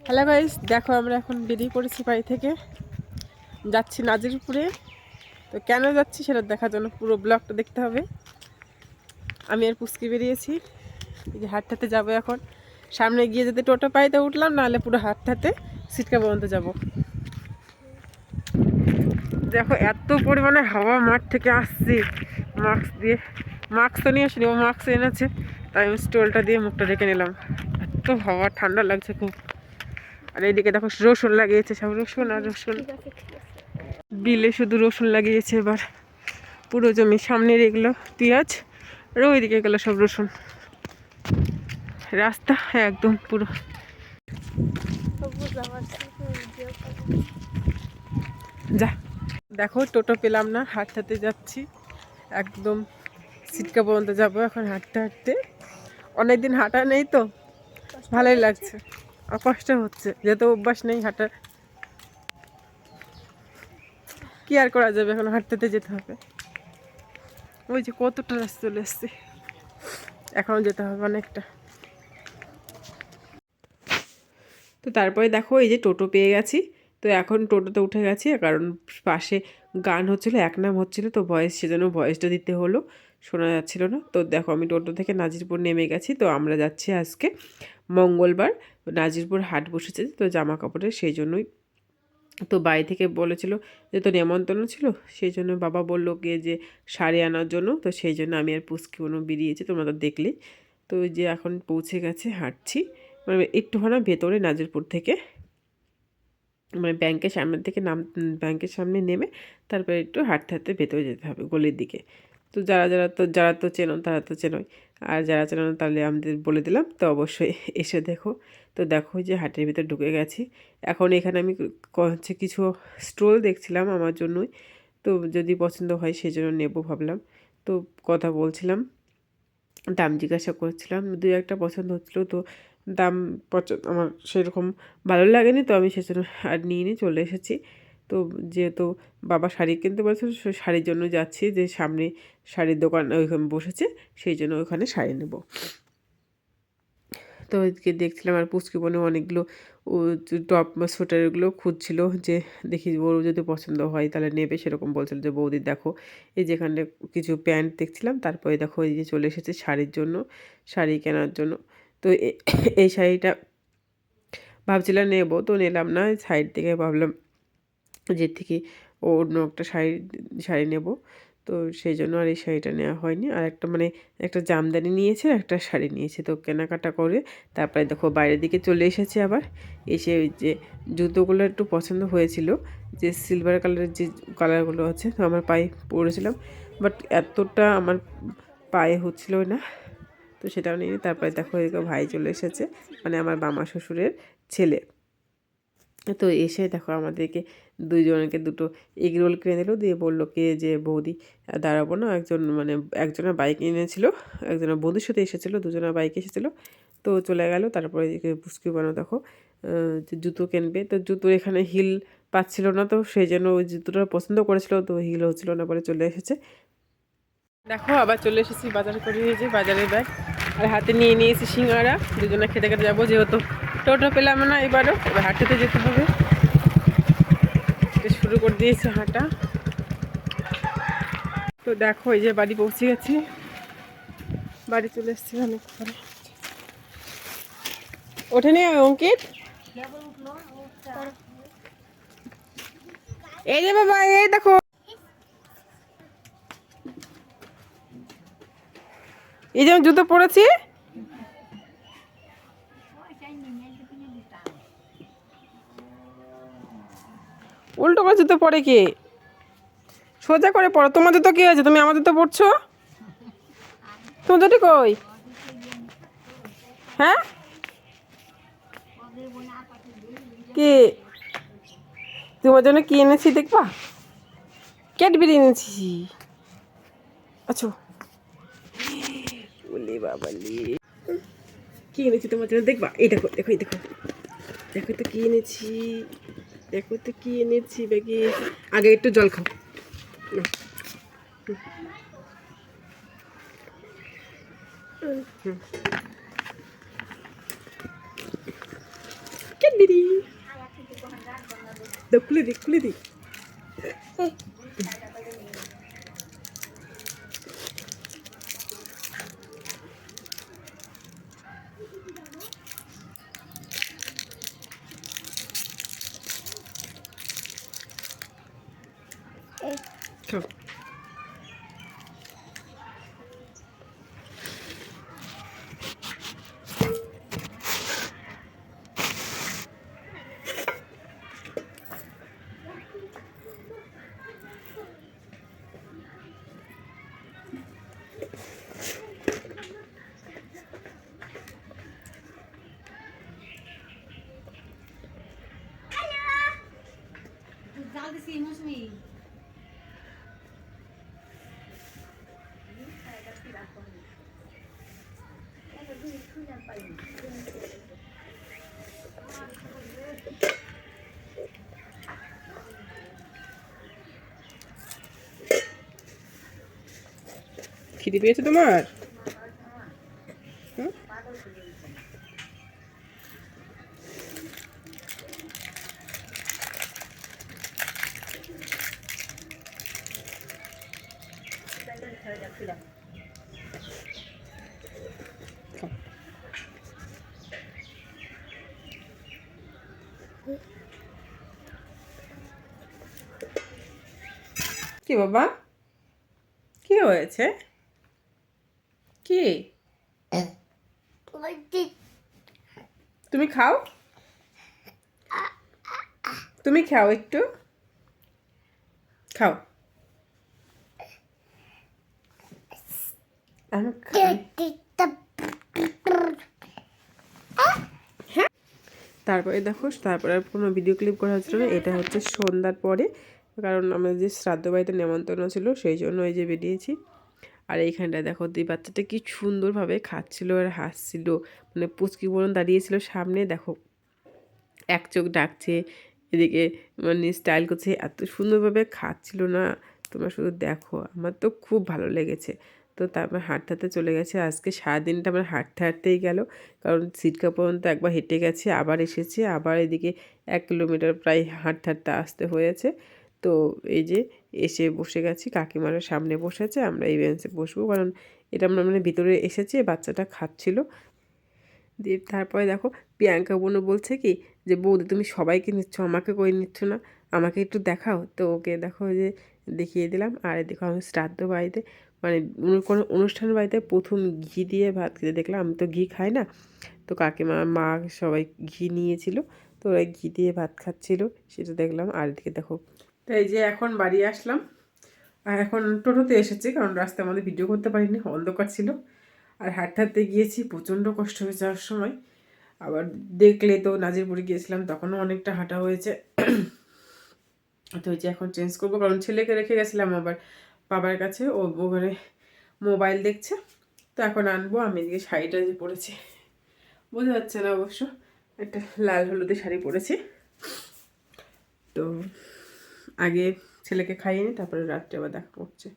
Hello guys, দেখো আমরা এখন বেরিয়ে পড়েছি বাড়ি থেকে, যাচ্ছি নাজিরপুরে। তো কেন যাচ্ছি সেটা দেখার জন্য পুরো ব্লগটা দেখতে হবে। আমি আর পুচকি বেরিয়েছি, এই যে হাটটাতে যাবো এখন। সামনে গিয়ে যদি টোটো পাই তো উঠলাম, নাহলে পুরো হাটটাতে সিটকা পর্যন্ত যাব। দেখো এত পরিমাণে হাওয়া মাঠ থেকে আসছে, মাস্ক তো নিয়ে আসিনি, ও মাস্ক এনেছে, তাই আমি স্টোলটা দিয়ে মুখটা ঢেকে নিলাম। এত হাওয়া, ঠান্ডা লাগছে খুব। আর এইদিকে দেখো রসুন লাগিয়েছে, সব রসুন আর রসুন, বিলে শুধু রসুন লাগিয়েছে এবার। পুরো জমি সামনের এগুলো পেঁয়াজ, আর ওইদিকে এগুলো সব রসুন। রাস্তা একদম পুরো যা। দেখো টোটো পেলাম না, হাঁটতে যাচ্ছি একদম সিটকা পর্যন্ত যাবো এখন হাঁটতে হাঁটতে। অনেকদিন হাঁটা নেই তো ভালোই লাগছে, আর কষ্ট হচ্ছে যেহেতু অভ্যাস নেই হাঁটার। কি আর করা যাবে, এখন হাঁটতে যেতে হবে। ওই যে কতটা রাস্তা চলে এসছে, এখনও যেতে হবে অনেকটা। তো তারপরে দেখো এই যে টোটো পেয়ে গেছি। তো এখন টোটোতে উঠে গেছি, কারণ পাশে গান হচ্ছিলো, এক নাম হচ্ছিলো, তো ভয়েস, সেজন্য ভয়েসটা দিতে হলো, শোনা যাচ্ছিল না। তো দেখো আমি টোটো থেকে নাজিরপুর নেমে গেছি। তো আমরা যাচ্ছি আজকে মঙ্গলবার, নাজিরপুর হাট বসেছে তো জামা কাপড়ের, সেই জন্যই। তো বাড়ি থেকে বলেছিল যে তো নেমন্তন্ন ছিল, সেই জন্য বাবা বললো গিয়ে যে শাড়ি আনার জন্য। তো সেই জন্য আমি আর পুচকি কোনো বেরিয়েছি, তোমরা তো দেখলে। তো ওই যে এখন পৌঁছে গেছে, হাঁটছি মানে একটুখানা ভেতরে নাজিরপুর থেকে, মানে ব্যাংকের সামনে থেকে ব্যাংকের সামনে নেমে তারপরে একটু হাঁটতে হাঁটতে ভেতরে যেতে হবে গলির দিকে। তো যারা তো চেনো তারা তো চেনোই, আর যারা চেনো না তাহলে আমাদের বলে দিলাম, তো অবশ্যই এসে দেখো। তো দেখো যে হাটের ভিতর ঢুকে গেছি। এখন এখানে আমি হচ্ছে কিছু স্টল দেখছিলাম আমার জন্যই, তো যদি পছন্দ হয় সেই জন্য নেবো ভাবলাম। তো কথা বলছিলাম, দাম জিজ্ঞাসা করছিলাম, দুই একটা পছন্দ হচ্ছিলো, তো দাম আমার সেরকম ভালো লাগেনি, তো আমি সেজন্য আর নিয়ে চলে এসেছি। তো যেহেতু বাবা শাড়ি কিনতে বলেছিল, শাড়ির জন্য যাচ্ছি, যে সামনে শাড়ির দোকান ওইখানে বসেছে, সেই জন্য ওইখানে শাড়ি নেব। তো ওইদিকে দেখছিলাম, আর পুচকি বোনে অনেকগুলো ও টপ সোয়েটারগুলো খুঁজছিল, যে দেখি ওর যদি পছন্দ হয় তাহলে নেবে, সেরকম বলছিল। যে বৌদি দেখো এই যেখানে কিছু প্যান্ট দেখছিলাম, তারপরে দেখো এই যে চলে এসেছে শাড়ির জন্য, শাড়ি কেনার জন্য। তো এই শাড়িটা ভাবছিলাম নেব, তো নিলাম না, সাইড থেকে ভাবলাম যে থেকে অন্য একটা শাড়ি নেব। তো সেই জন্য আর এই শাড়িটা নেওয়া হয়নি। আর একটা মানে একটা জামদানি নিয়েছে, একটা শাড়ি নিয়েছে। তো কেনাকাটা করে তারপরে দেখো বাইরের দিকে চলে এসেছে আবার। এসে ওই যে জুতোগুলো একটু পছন্দ হয়েছিল, যে সিলভার কালারের যে কালারগুলো আছে, তো আমার পায়ে পরেছিলাম, বাট এতটা আমার পায়ে হচ্ছিল না, তো সেটাও নিয়ে তারপরে দেখো এদিকে ভাই চলে এসেছে, মানে আমার মামা শ্বশুরের ছেলে। তো এসে দেখো আমাদেরকে দুইজনকে দুটো এগ রোল কিনে দিল, দিয়ে বললো কি যে বৌদি দাঁড়াবো না, একজনের বাইক এনেছিল, একজনের বন্ধুর সাথে এসেছিলো, দুজনের বাইক এসেছিলো, তো চলে গেল। তারপরে এদিকে পুচকি বানো দেখো যে জুতো কিনবে, তো জুতোর এখানে হিল পাচ্ছিল না, তো সেই জন্য ওই জুতোটা পছন্দ করেছিল, তো হিল হচ্ছিল না, পরে চলে এসেছে। দেখো আবার চলে এসেছি বাজার করে, এই যে বাজারের ব্যাগ, আর হাতে নিয়ে নিয়েছি সিঙ্গারা, দুজনে খেতে খেতে যাবো, যেহেতু টোটো পেলাম না এবার হাঁটতে যেতে হবে। শুরু করে দিয়েছে হাঁটা। তো দেখো এই যে বাড়ি পৌঁছে গেছি, বাড়ি চলে এসছি অনেক পরে। ওঠেনি অঙ্কিত, এই যে বাবা, এই দেখো এই যে জুতো পরেছি। উল্টো করে জুতো পরে কে? সোজা করে পড়ো। তোমার জুতো কি হয়েছে, তুমি আমার জুতো পড়ছো? তোমার জুতো কই? হ্যাঁ কি তোমার জন্য কি এনেছি দেখবা? ক্যাডবেরি এনেছি। আচ্ছা বলি বাবালি, কি এনেছি তোমার জন্য দেখবা? এই দেখো দেখো এই দেখো, দেখো তো কি এনেছি, দেখো তো কি এনেছি ব্যাগে। আগে একটু জল খাও। খুলে দিই খুলে দিই। খাও। খিদে পেয়েছে তোমার? কি বাবা, কি হয়েছে? কি তুমি খাও, তুমি খাও, একটু খাও। আমি খাই। তারপরে দেখো, তারপরে আর কোনো ভিডিও ক্লিপ করা হচ্ছিল না। এটা হচ্ছে সন্ধ্যার পরে, কারণ আমাদের যে শ্রাদ্ধ বাড়িতে নেমন্তন্ন ছিল সেই জন্য এই যে বেরিয়েছি। আর এইখানটায় দেখো দুই বাচ্চাটা কি সুন্দরভাবে খাচ্ছিল আর হাসছিল, মানে পুচকি বোন দাঁড়িয়েছিল সামনে, দেখো এক চোখ ডাকছে, এদিকে মানে স্টাইল করছে, এত সুন্দরভাবে খাচ্ছিল না, তোমরা শুধু দেখো, আমার তো খুব ভালো লেগেছে। তো তারপর হাঁটতে হাঁটতে চলে গেছে। আজকে সারাদিনটা আমার হাঁটতে হাঁটতেই গেল, কারণ সিটকা পর্যন্ত একবার হেঁটে গেছে, আবার এসেছে, আবার এদিকে 1 কিলোমিটার প্রায় হাঁটতে হাঁটতে আসতে হয়েছে। তো এই যে এসে বসে গেছি, কাকিমারা সামনে বসেছে, আমরা এই বেঞ্চে বসবো, কারণ এটা আমরা মানে ভিতরে এসেছি, বাচ্চাটা খাচ্ছিল। দিয়ে তারপরে দেখো প্রিয়াঙ্কা বোনও বলছে কি যে বৌদি তুমি সবাইকে নিচ্ছ, আমাকে কই নিচ্ছ না, আমাকে একটু দেখাও। তো ওকে দেখো যে দেখিয়ে দিলাম। আর দেখো আমি শ্রাদ্ধ বাড়িতে মানে কোনো অনুষ্ঠান বাড়িতে প্রথম ঘি দিয়ে ভাত খেতে দেখলাম, আমি তো ঘি খাই না। তো কাকিমা মা সবাই ঘি নিয়েছিল, তো ওরা ঘি দিয়ে ভাত খাচ্ছিল, সেটা দেখলাম। আর এদিকে দেখো, তো এই যে এখন বাড়ি আসলাম, আর এখন টোটোতে এসেছি, কারণ রাস্তায় আমাদের ভিডিও করতে পারিনি, অন্ধকার ছিল। আর হাঁটতে হাঁটতে গিয়েছি, প্রচণ্ড কষ্ট হয়ে যাওয়ার সময়। আবার দেখলে তো নাজিরপুরে গিয়েছিলাম, তখনও অনেকটা হাঁটা হয়েছে। তো ওই যে এখন চেঞ্জ করবো, কারণ ছেলেকে রেখে গেছিলাম আবার বাবার কাছে, ও ওখানে মোবাইল দেখছে। তো এখন আনবো। আমি এদিকে শাড়িটা যে পরেছি, বোঝা যাচ্ছে না অবশ্য, একটা লাল হলুদের শাড়ি পরেছি। তো আগে ছেলেকে খাইয়ে নি, তারপরে রাত্রে আবার দেখা করছে।